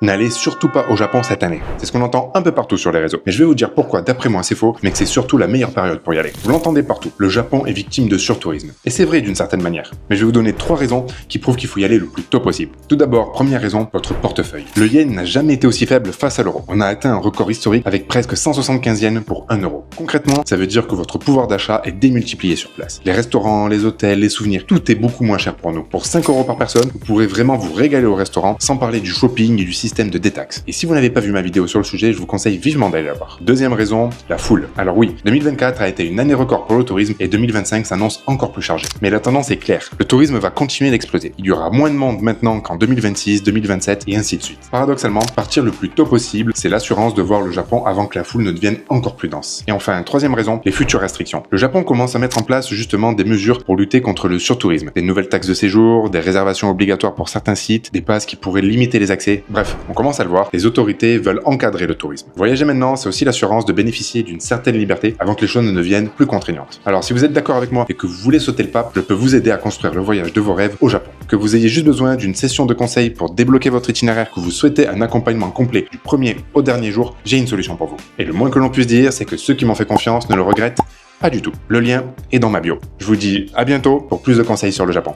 N'allez surtout pas au Japon cette année. C'est ce qu'on entend un peu partout sur les réseaux. Mais je vais vous dire pourquoi, d'après moi, c'est faux, mais que c'est surtout la meilleure période pour y aller. Vous l'entendez partout, le Japon est victime de surtourisme. Et c'est vrai d'une certaine manière. Mais je vais vous donner 3 raisons qui prouvent qu'il faut y aller le plus tôt possible. Tout d'abord, première raison, votre portefeuille. Le yen n'a jamais été aussi faible face à l'euro. On a atteint un record historique avec presque 175 yens pour 1 euro. Concrètement, ça veut dire que votre pouvoir d'achat est démultiplié sur place. Les restaurants, les hôtels, les souvenirs, tout est beaucoup moins cher pour nous. Pour 5 euros par personne, vous pourrez vraiment vous régaler au restaurant, sans parler du shopping et du système de détaxe. Et si vous n'avez pas vu ma vidéo sur le sujet, je vous conseille vivement d'aller la voir. Deuxième raison, la foule. Alors oui, 2024 a été une année record pour le tourisme et 2025 s'annonce encore plus chargé. Mais la tendance est claire, le tourisme va continuer d'exploser. Il y aura moins de monde maintenant qu'en 2026, 2027 et ainsi de suite. Paradoxalement, partir le plus tôt possible, c'est l'assurance de voir le Japon avant que la foule ne devienne encore plus dense. Et enfin, troisième raison, les futures restrictions. Le Japon commence à mettre en place justement des mesures pour lutter contre le surtourisme. Des nouvelles taxes de séjour, des réservations obligatoires pour certains sites, des passes qui pourraient limiter les accès. Bref, on commence à le voir. Les autorités veulent encadrer le tourisme. Voyager maintenant, c'est aussi l'assurance de bénéficier d'une certaine liberté avant que les choses ne deviennent plus contraignantes. Alors si vous êtes d'accord avec moi et que vous voulez sauter le pas, je peux vous aider à construire le voyage de vos rêves au Japon. Que vous ayez juste besoin d'une session de conseil pour débloquer votre itinéraire, que vous souhaitez un accompagnement complet du premier au dernier jour, j'ai une solution pour vous. Et le moins que l'on puisse dire, c'est que ceux qui m'ont fait confiance ne le regrettent pas du tout. Le lien est dans ma bio. Je vous dis à bientôt pour plus de conseils sur le Japon.